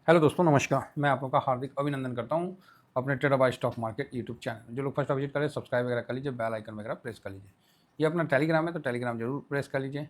Hello दोस्तों, नमस्कार। मैं आप लोगों का हार्दिक अभिनंदन करता हूं अपने trader by stock market YouTube channel. जो लोग फर्स्ट विजिट करें, सब्सक्राइब वगैरह कर लीजिए, बेल आइकन वगैरह प्रेस कर लीजिए। ये अपना टेलीग्राम है तो टेलीग्राम जरूर प्रेस कर लीजिए।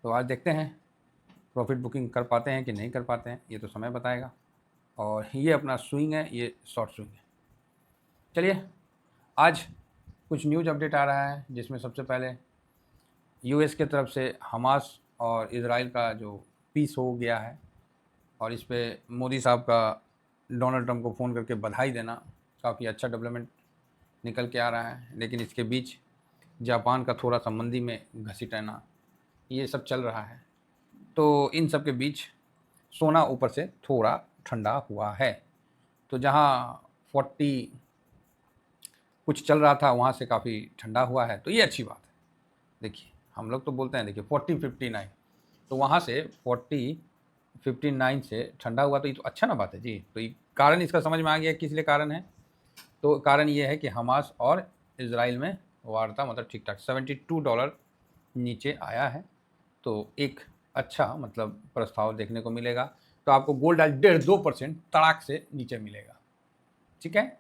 तो आज देखते हैं प्रॉफिट बुकिंग कर पाते हैं कि नहीं कर पाते हैं, ये तो समय बताएगा। और ये अपना स्विंग है, ये शॉर्ट स्विंग है। चलिए, आज कुछ न्यूज़ अपडेट आ रहा है जिसमें सबसे पहले यूएस की तरफ से हमास और इसराइल का जो पीस हो गया है, और इस पे मोदी साहब का डोनाल्ड ट्रंप को फ़ोन करके बधाई देना काफ़ी अच्छा डेवलपमेंट निकल के आ रहा है। लेकिन इसके बीच जापान का थोड़ा संबंधी में घसीटना, ये सब चल रहा है। तो इन सब के बीच सोना ऊपर से थोड़ा ठंडा हुआ है। तो जहाँ 40 कुछ चल रहा था, वहाँ से काफ़ी ठंडा हुआ है, तो ये अच्छी बात है। देखिए, हम लोग तो बोलते हैं, देखिए 40-59, तो वहाँ से 40-59 से ठंडा हुआ, तो ये तो अच्छा ना बात है जी। तो ये कारण इसका समझ में आ गया किस लिए कारण है। तो कारण ये है कि हमास और इसराइल में वार्ता मतलब ठीक ठाक $72 नीचे आया है। तो एक अच्छा मतलब प्रस्ताव देखने को मिलेगा। तो आपको गोल्ड आज 1.5-2% तड़ाक से नीचे मिलेगा। ठीक है,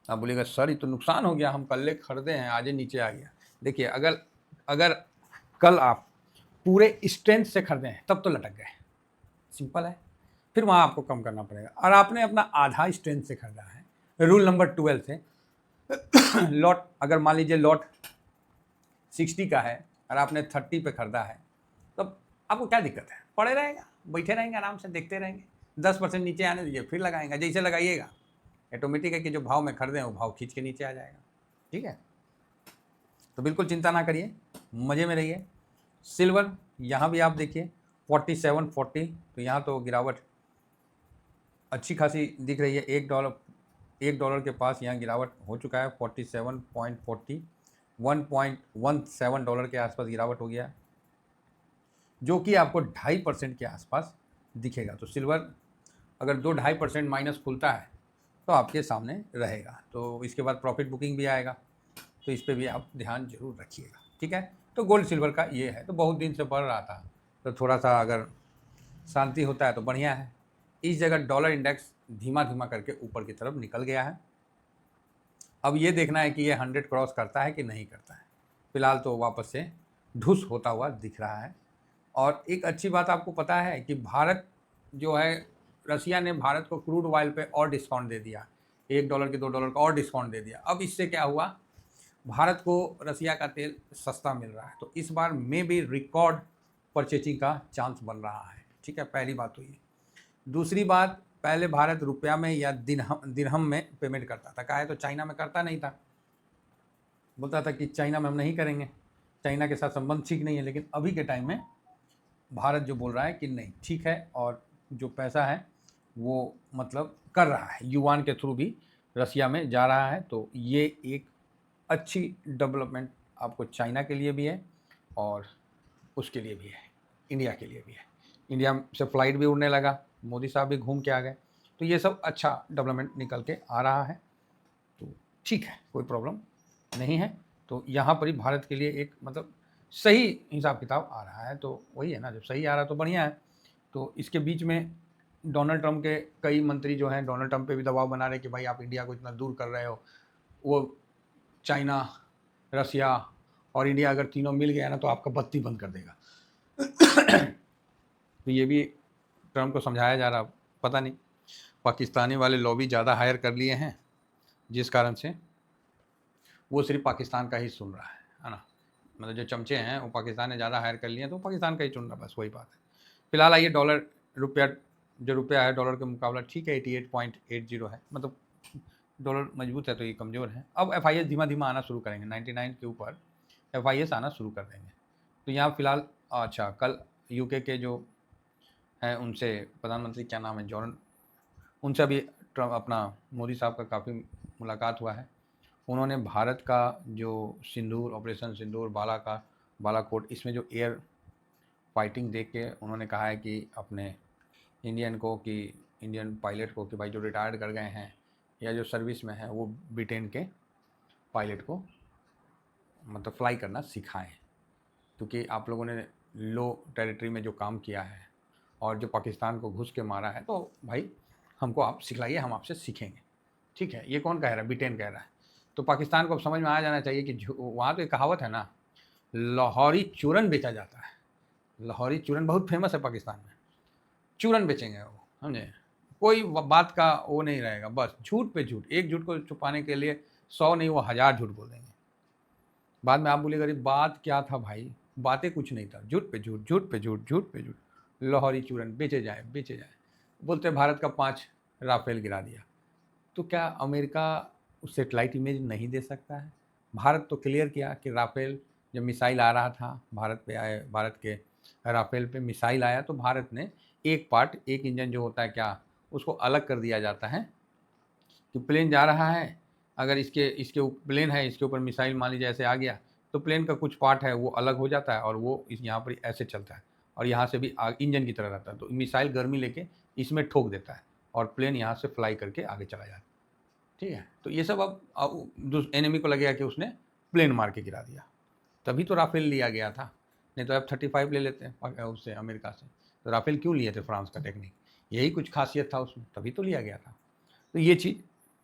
आप बोलिएगा सर ये तो नुकसान हो गया, हम कल खरीदे हैं, आज नीचे आ गया। देखिए, अगर अगर कल आप पूरे स्ट्रेंथ से खरीदे हैं तब तो लटक गए, सिंपल है। फिर वहाँ आपको कम करना पड़ेगा। और आपने अपना आधा स्ट्रेंथ से खरीदा है, रूल नंबर 12 से लॉट, अगर मान लीजिए लॉट 60 का है और आपने 30 पे खरीदा है, तो आपको क्या दिक्कत है? पड़े रहेगा, बैठे रहेंगे, आराम से देखते रहेंगे। 10% नीचे आने दीजिए, फिर लगाएंगे। जैसे लगाइएगा ऑटोमेटिक है कि जो भाव में खरीदे वो भाव खींच के नीचे आ जाएगा। ठीक है, तो बिल्कुल चिंता ना करिए, मज़े में रहिए। सिल्वर यहाँ भी आप देखिए 47-40, तो यहाँ तो गिरावट अच्छी खासी दिख रही है। $1 के पास यहाँ गिरावट हो चुका है। 47.40, $1.17 के आसपास गिरावट हो गया, जो कि आपको 2.5% के आसपास दिखेगा। तो सिल्वर अगर 2-2.5% माइनस खुलता है तो आपके सामने रहेगा। तो इसके बाद प्रॉफिट बुकिंग भी आएगा, तो इस पर भी आप ध्यान जरूर रखिएगा। ठीक है, तो गोल्ड सिल्वर का ये है। तो बहुत दिन से बढ़ रहा था, तो थोड़ा सा अगर शांति होता है तो बढ़िया है। इस जगह डॉलर इंडेक्स धीमा धीमा करके ऊपर की तरफ निकल गया है। अब ये देखना है कि ये 100 क्रॉस करता है कि नहीं करता है। फिलहाल तो वापस से ढुस होता हुआ दिख रहा है। और एक अच्छी बात आपको पता है कि भारत जो है, रसिया ने भारत को क्रूड ऑयल पे और डिस्काउंट दे दिया, $1 के $2 का और डिस्काउंट दे दिया। अब इससे क्या हुआ, भारत को रसिया का तेल सस्ता मिल रहा है। तो इस बार में भी रिकॉर्ड परचेजिंग का चांस बन रहा है। ठीक है, पहली बात तो ये। दूसरी बात, पहले भारत रुपया में या दिरहम में पेमेंट करता था। काहे तो चाइना में करता नहीं था, बोलता था कि चाइना में हम नहीं करेंगे, चाइना के साथ संबंध ठीक नहीं है। लेकिन अभी के टाइम में भारत जो बोल रहा है कि नहीं ठीक है, और जो पैसा है वो मतलब कर रहा है, युआन के थ्रू भी रसिया में जा रहा है। तो ये एक अच्छी डेवलपमेंट आपको चाइना के लिए भी है और उसके लिए भी है, इंडिया के लिए भी है। इंडिया से फ्लाइट भी उड़ने लगा, मोदी साहब भी घूम के आ गए। तो ये सब अच्छा डेवलपमेंट निकल के आ रहा है। तो ठीक है, कोई प्रॉब्लम नहीं है। तो यहाँ पर ही भारत के लिए एक मतलब सही हिसाब किताब आ रहा है। तो वही है ना, जब सही आ रहा है तो बढ़िया है। तो इसके बीच में डोनाल्ड ट्रंप के कई मंत्री जो हैं, डोनाल्ड ट्रंप पे भी दबाव बना रहे हैं कि भाई आप इंडिया को इतना दूर कर रहे हो। वो चाइना, रसिया और इंडिया अगर तीनों मिल गया ना तो आपका बत्ती बंद कर देगा। तो ये भी ट्रंप को समझाया जा रहा, पता नहीं पाकिस्तानी वाले लॉबी ज़्यादा हायर कर लिए हैं, जिस कारण से वो सिर्फ पाकिस्तान का ही सुन रहा है ना। मतलब जो चमचे हैं वो पाकिस्तान ने ज़्यादा हायर कर लिए हैं, तो पाकिस्तान का ही चुन रहा, बस वही बात है। फिलहाल आइए, डॉलर रुपया, जो रुपया है डॉलर के मुकाबला ठीक है 88.80 है। मतलब डॉलर मजबूत है तो ये कमज़ोर है। अब FIS धीमा धीमा आना शुरू करेंगे, 99 के ऊपर FIS आना शुरू कर देंगे। तो यहाँ फिलहाल अच्छा, कल UK के जो हैं उनसे, प्रधानमंत्री क्या नाम है, जॉर्डन, उनसे अभी ट्रम्प अपना मोदी साहब का काफ़ी मुलाकात हुआ है। उन्होंने भारत का जो सिंदूर, ऑपरेशन सिंदूर, बालाकोट, इसमें जो एयर फाइटिंग देख के उन्होंने कहा है कि अपने इंडियन पायलट को कि भाई जो रिटायर्ड कर गए हैं या जो सर्विस में है वो ब्रिटेन के पायलट को मतलब फ्लाई करना सिखाएं। क्योंकि आप लोगों ने लो टेरिटरी में जो काम किया है और जो पाकिस्तान को घुस के मारा है, तो भाई हमको आप सिखलाइए, हम आपसे सीखेंगे। ठीक है, ये कौन कह रहा है? ब्रिटेन कह रहा है। तो पाकिस्तान को अब समझ में आ जाना चाहिए कि वहाँ तो एक कहावत है ना, लाहौरी चूरन बेचा जाता है। लाहौरी चूरन बहुत फेमस है पाकिस्तान में। चूरन बेचेंगे वो, समझे? कोई बात का वो नहीं रहेगा, बस झूठ पे झूठ। एक झूठ को छुपाने के लिए 100 नहीं, वो 1000 झूठ बोल देंगे। बाद में आप बोलिएगा अरे बात क्या था भाई, बातें कुछ नहीं था, झूठ पे झूठ, झूठ पे झूठ, झूठ पे झूठ। लाहौरी चूरन बेचे जाए, बेचे जाए। बोलते भारत का 5 राफेल गिरा दिया। तो क्या अमेरिका सेटेलाइट इमेज नहीं दे सकता है? भारत तो क्लियर किया कि राफेल जब मिसाइल आ रहा था, भारत पे आए, भारत के राफेल पे मिसाइल आया तो भारत ने एक पार्ट, एक इंजन जो होता है क्या, उसको अलग कर दिया जाता है कि प्लेन जा रहा है, अगर इसके इसके प्लेन है, इसके ऊपर मिसाइल मान लीजिए ऐसे आ गया, तो प्लेन का कुछ पार्ट है वो अलग हो जाता है और वो इस यहाँ पर ऐसे चलता है और यहाँ से भी इंजन की तरह रहता है। तो मिसाइल गर्मी लेके इसमें ठोक देता है और प्लेन यहाँ से फ्लाई करके आगे चला जाता है। ठीक है, तो ये सब अब एनिमी को लगेगा कि उसने प्लेन मार के गिरा दिया, तभी तो राफेल लिया गया था। नहीं तो F-35 ले लेते हैं उससे, अमेरिका से। तो राफेल क्यों लिए थे? फ्रांस का टेक्निक, यही कुछ खासियत था उसमें, तभी तो लिया गया था। तो ये चीज़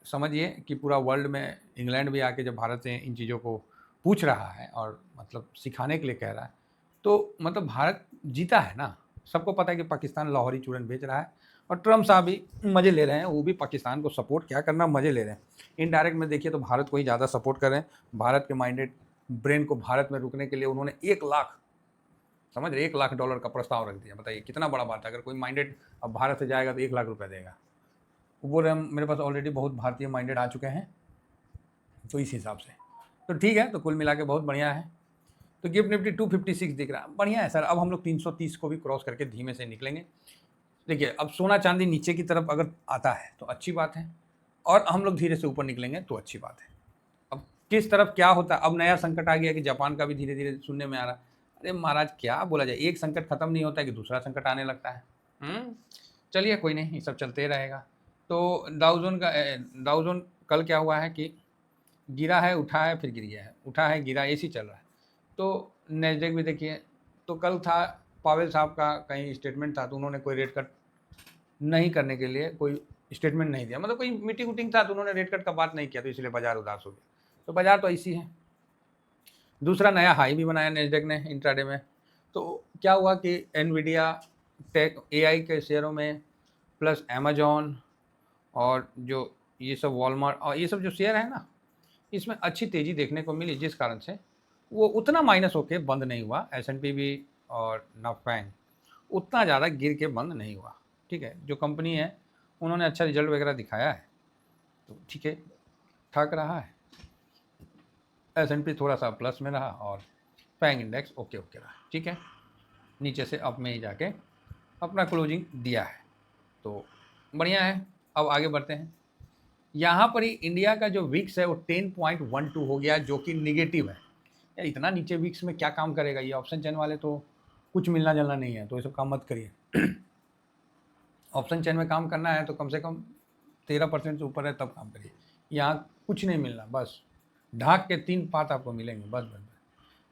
समझिए कि पूरा वर्ल्ड में इंग्लैंड भी आके जब भारत से इन चीज़ों को पूछ रहा है और मतलब सिखाने के लिए कह रहा है, तो मतलब भारत जीता है ना। सबको पता है कि पाकिस्तान लाहौरी चूरन बेच रहा है और ट्रम्प साहब भी मज़े ले रहे हैं, वो भी पाकिस्तान को सपोर्ट क्या करना, मज़े ले रहे हैं। इनडायरेक्ट में देखिए तो भारत को ही ज़्यादा सपोर्ट कर रहे हैं। भारत के माइंडेड ब्रेन को भारत में रुकने के लिए उन्होंने 1 लाख, समझ रहे, $1 लाख का प्रस्ताव रख दिया। बताइए कितना बड़ा बात है। अगर कोई माइंडेड अब भारत से जाएगा तो 1 लाख रुपये देगा। वो बोल रहे हैं मेरे पास ऑलरेडी बहुत भारतीय माइंडेड आ चुके हैं, तो इस हिसाब से तो ठीक है। तो कुल मिला के बहुत बढ़िया है। तो गिफ्ट निफ्टी 256 दिख रहा है, बढ़िया है सर। अब हम लोग 330 को भी क्रॉस करके धीमे से निकलेंगे। देखिए अब सोना चांदी नीचे की तरफ अगर आता है तो अच्छी बात है, और हम लोग धीरे से ऊपर निकलेंगे तो अच्छी बात है। अब किस तरफ क्या होता है? अब नया संकट आ गया कि जापान का भी धीरे धीरे सुनने में आ रहा है। अरे महाराज क्या बोला जाए, एक संकट खत्म नहीं होता है कि दूसरा संकट आने लगता है। चलिए कोई नहीं, ये सब चलते रहेगा। तो डाउजोन कल क्या हुआ है कि गिरा है, उठा है, फिर गिर गया है, उठा है, गिरा, ऐसी चल रहा है। तो नेस्डेक भी देखिए, तो कल था पावेल साहब का कहीं स्टेटमेंट था, तो उन्होंने कोई रेट कट नहीं करने के लिए कोई स्टेटमेंट नहीं दिया, मतलब कोई मीटिंग उटिंग था तो उन्होंने रेट कट का बात नहीं किया, तो इसलिए बाजार उदास हो गया। तो बाजार तो ऐसी है। दूसरा नया हाई भी बनाया नेस्डेक ने इंट्राडे में। तो क्या हुआ कि एनवीडिया, टेक, एआई के शेयरों में, प्लस अमेजॉन और जो ये सब वॉलमार्ट और ये सब जो शेयर है ना, इसमें अच्छी तेज़ी देखने को मिली, जिस कारण से वो उतना माइनस होके बंद नहीं हुआ। S&P भी और नाफैंग उतना ज़्यादा गिर के बंद नहीं हुआ। ठीक है, जो कंपनी है उन्होंने अच्छा रिजल्ट वगैरह दिखाया है, तो ठीक है, ठाक रहा है। S&P थोड़ा सा प्लस में रहा और फैंग इंडेक्स ओके ओके रहा। ठीक है, नीचे से अप में ही जाके अपना क्लोजिंग दिया है, तो बढ़िया है। अब आगे बढ़ते हैं। यहाँ पर ही इंडिया का जो विक्स है वो 10.12 हो गया, जो कि निगेटिव है। यार इतना नीचे विक्स में क्या काम करेगा ये ऑप्शन चेन वाले, तो कुछ मिलना जुलना नहीं है, तो ये सब काम मत करिए। ऑप्शन चेन में काम करना है तो कम से कम 13% से ऊपर है तब काम करिए। यहाँ कुछ नहीं मिलना, बस ढाक के 3 पात आपको मिलेंगे, बस बस।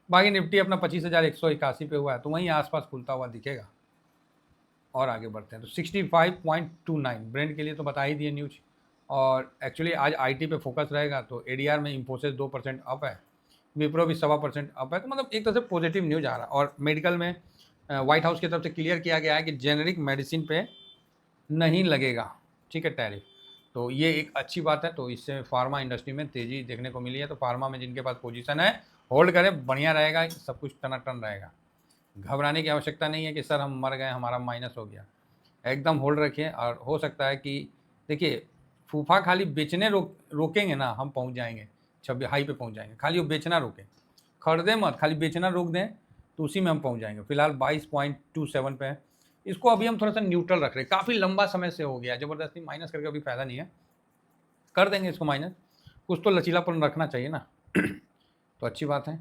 बाकी निफ्टी अपना 25,181 पे हुआ है, तो वहीं आसपास खुलता हुआ दिखेगा। और आगे बढ़ते हैं तो 65.29 ब्रेंड के लिए तो बता ही दिए न्यूज। और एक्चुअली आज आईटी पे फोकस रहेगा, तो एडीआर में इंफोसिस 2% अप है, विप्रो भी 1.25% अप है, तो मतलब एक तरह से पॉजिटिव न्यूज आ रहा है। और मेडिकल में व्हाइट हाउस की तरफ से क्लियर किया गया है कि जेनेरिक मेडिसिन पे नहीं लगेगा, ठीक है, टैरिफ। तो ये एक अच्छी बात है, तो इससे फार्मा इंडस्ट्री में तेज़ी देखने को मिली है। तो फार्मा में जिनके पास पोजीशन है होल्ड करें, बढ़िया रहेगा, सब कुछ टनाटन रहेगा। घबराने की आवश्यकता नहीं है कि सर हम मर गए, हमारा माइनस हो गया। एकदम होल्ड रखिए। और हो सकता है कि देखिए फूफा खाली बेचने रोकेंगे ना, हम पहुंच जाएंगे 26 हाई पे पहुंच जाएंगे। खाली वो बेचना रोकें, खरीदे मत, खाली बेचना रोक दें तो उसी में हम पहुंच जाएंगे। फिलहाल 22.27 पे है। इसको अभी हम थोड़ा सा न्यूट्रल रख रहे हैं, काफ़ी लंबा समय से हो गया, ज़बरदस्ती माइनस करके अभी फ़ायदा नहीं है, कर देंगे इसको माइनस। कुछ तो लचीलापन रखना चाहिए ना। तो अच्छी बात है।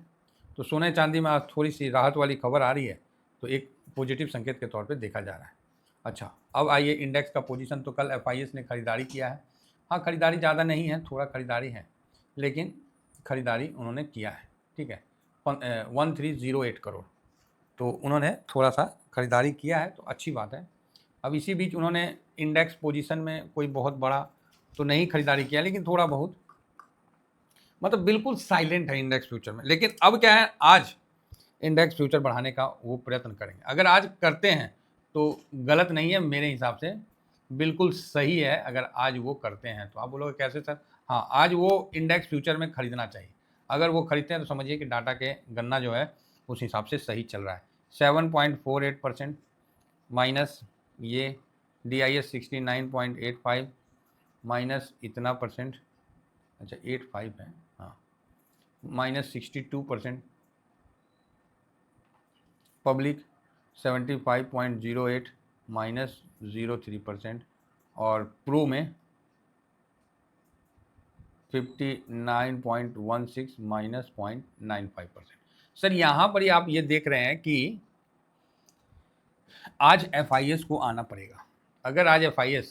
तो सोने चांदी में आज थोड़ी सी राहत वाली खबर आ रही है, तो एक पॉजिटिव संकेत के तौर पे देखा जा रहा है। अच्छा, अब आइए इंडेक्स का पोजीशन। तो कल FIS ने खरीदारी किया है। हाँ, खरीदारी ज़्यादा नहीं है, थोड़ा खरीदारी है, लेकिन खरीदारी उन्होंने किया है। ठीक है, 1308 करोड़, तो उन्होंने थोड़ा सा खरीदारी किया है, तो अच्छी बात है। अब इसी बीच उन्होंने इंडेक्स पोजीशन में कोई बहुत बड़ा तो नहीं खरीदारी किया, लेकिन थोड़ा बहुत, मतलब बिल्कुल साइलेंट है इंडेक्स फ्यूचर में। लेकिन अब क्या है, आज इंडेक्स फ्यूचर बढ़ाने का वो प्रयत्न करेंगे। अगर आज करते हैं तो गलत नहीं है मेरे हिसाब से, बिल्कुल सही है। अगर आज वो करते हैं तो आप बोलोगे कैसे सर? हाँ, आज वो इंडेक्स फ्यूचर में खरीदना चाहिए। अगर वो खरीदते हैं तो समझिए कि डाटा के गन्ना जो है उस हिसाब से सही चल रहा है। 7.48% माइनस ये DIS 69.85 माइनस इतना परसेंट, अच्छा 85 है, हाँ, माइनस 62%, पब्लिक 75.08 माइनस 03%, और प्रो में 59.16 माइनस 0.95%। सर यहाँ पर ही आप ये देख रहे हैं कि आज FIS को आना पड़ेगा। अगर आज FIS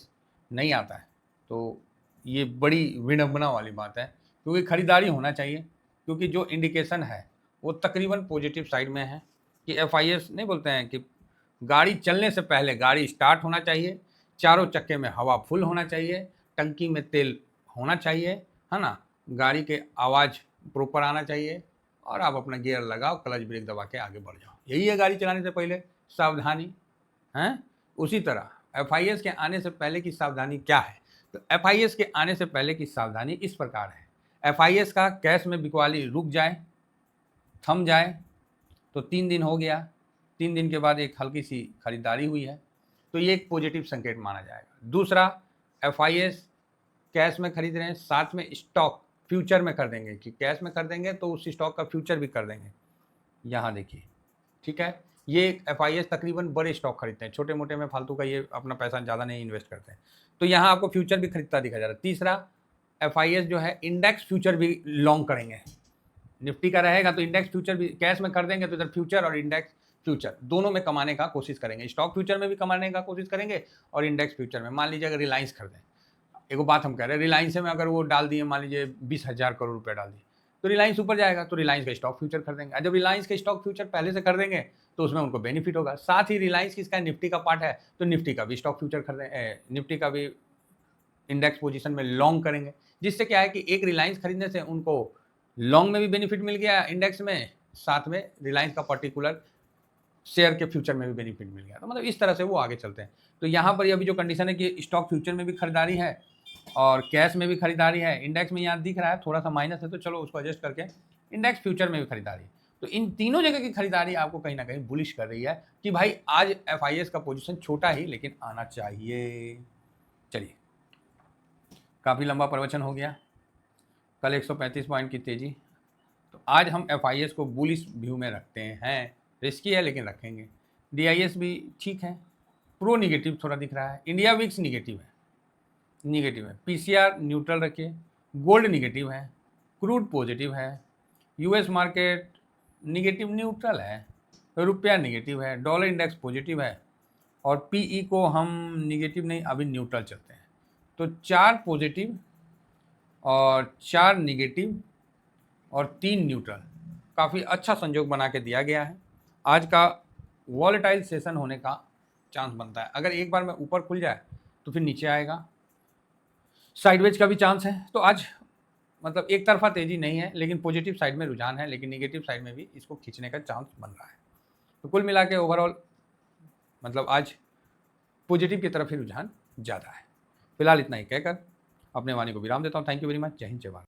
नहीं आता है तो ये बड़ी विडंबना वाली बात है, क्योंकि खरीदारी होना चाहिए। क्योंकि जो इंडिकेशन है वो तकरीबन पॉजिटिव साइड में है कि FIS नहीं बोलते हैं कि गाड़ी चलने से पहले गाड़ी स्टार्ट होना चाहिए, चारों चक्के में हवा फुल होना चाहिए, टंकी में तेल होना चाहिए, है ना, गाड़ी के आवाज़ प्रॉपर आना चाहिए, और आप अपना गियर लगाओ, क्लच ब्रेक दबा के आगे बढ़ जाओ। यही है गाड़ी चलाने से पहले सावधानी, हैं? उसी तरह FIS के आने से पहले की सावधानी क्या है? तो FIS के आने से पहले की सावधानी इस प्रकार है। FIS का कैश में बिकवाली रुक जाए, थम जाए, तो 3 दिन हो गया, 3 दिन के बाद एक हल्की सी खरीदारी हुई है, तो ये एक पॉजिटिव संकेत माना जाएगा। दूसरा, FIS कैश में खरीद रहे हैं, साथ में स्टॉक फ्यूचर में कर देंगे, कि कैश में कर देंगे तो उस स्टॉक का फ्यूचर भी कर देंगे। यहाँ देखिए, ठीक है, ये FIS तकरीबन बड़े स्टॉक खरीदते हैं, छोटे मोटे में फालतू का ये अपना पैसा ज़्यादा नहीं इन्वेस्ट करते हैं, तो यहाँ आपको फ्यूचर भी खरीदता दिखा जा रहा है। तीसरा, FIS जो है इंडेक्स फ्यूचर भी लॉन्ग करेंगे, निफ्टी का रहेगा तो इंडेक्स फ्यूचर भी कैश में कर देंगे, तो इधर फ्यूचर और इंडेक्स फ्यूचर दोनों में कमाने का कोशिश करेंगे। स्टॉक फ्यूचर में भी कमाने का कोशिश करेंगे और इंडेक्स फ्यूचर में। मान लीजिए अगर रिलायंस खरीदें, एगो बात हम कह रहे हैं, रिलायंस में अगर वो डाल दिए, मान लीजिए 20,000 करोड़ रुपये डाल दिए, तो रिलायंस ऊपर जाएगा, तो रिलायंस का स्टॉक फ्यूचर कर देंगे। जब रिलायंस के स्टॉक फ्यूचर पहले से कर देंगे तो उसमें उनको बेनिफिट होगा। साथ ही रिलायंस किसका निफ्टी का पार्ट है, तो निफ्टी का भी स्टॉक फ्यूचर कर देंगे, निफ्टी का भी इंडेक्स पोजीशन में लॉन्ग करेंगे, जिससे क्या है कि एक रिलायंस खरीदने से उनको लॉन्ग में भी बेनिफिट मिल गया इंडेक्स में, साथ में रिलायंस का पर्टिकुलर शेयर के फ्यूचर में भी बेनिफिट मिल गया। तो मतलब इस तरह से वो आगे चलते हैं। तो यहाँ पर अभी जो कंडीशन है कि स्टॉक फ्यूचर में भी खरीदारी है और कैश में भी खरीदारी है, इंडेक्स में यहाँ दिख रहा है थोड़ा सा माइनस है, तो चलो उसको एडजस्ट करके इंडेक्स फ्यूचर में भी खरीदारी। तो इन तीनों जगह की खरीदारी आपको कहीं ना कहीं बुलिश कर रही है कि भाई आज FIS का पोजीशन छोटा ही लेकिन आना चाहिए। चलिए, काफ़ी लंबा प्रवचन हो गया, कल 135 पॉइंट की तेज़ी, तो आज हम FIS को बुलिश व्यू में रखते हैं। रिस्की है लेकिन रखेंगे। DIS भी ठीक है, प्रो निगेटिव थोड़ा दिख रहा है, इंडिया विक्स निगेटिव है, PCR न्यूट्रल रखिए, गोल्ड निगेटिव है, क्रूड पॉजिटिव है, US मार्केट निगेटिव न्यूट्रल है, रुपया निगेटिव है, डॉलर इंडेक्स पॉजिटिव है, और PE को हम निगेटिव नहीं, अभी न्यूट्रल चलते हैं। तो 4 पॉजिटिव और 4 निगेटिव और 3 न्यूट्रल, काफ़ी अच्छा संयोग बना के दिया गया है। आज का वॉलेटाइल सेशन होने का चांस बनता है। अगर एक बार में ऊपर खुल जाए तो फिर नीचे आएगा, साइडवेज का भी चांस है। तो आज मतलब एक तरफा तेज़ी नहीं है, लेकिन पॉजिटिव साइड में रुझान है, लेकिन निगेटिव साइड में भी इसको खींचने का चांस बन रहा है। तो कुल मिला के ओवरऑल मतलब आज पॉजिटिव की तरफ ही रुझान ज़्यादा है। फिलहाल इतना ही कहकर अपने वाणी को विराम देता हूँ। Thank you very much. जय हिंद, जय भारत।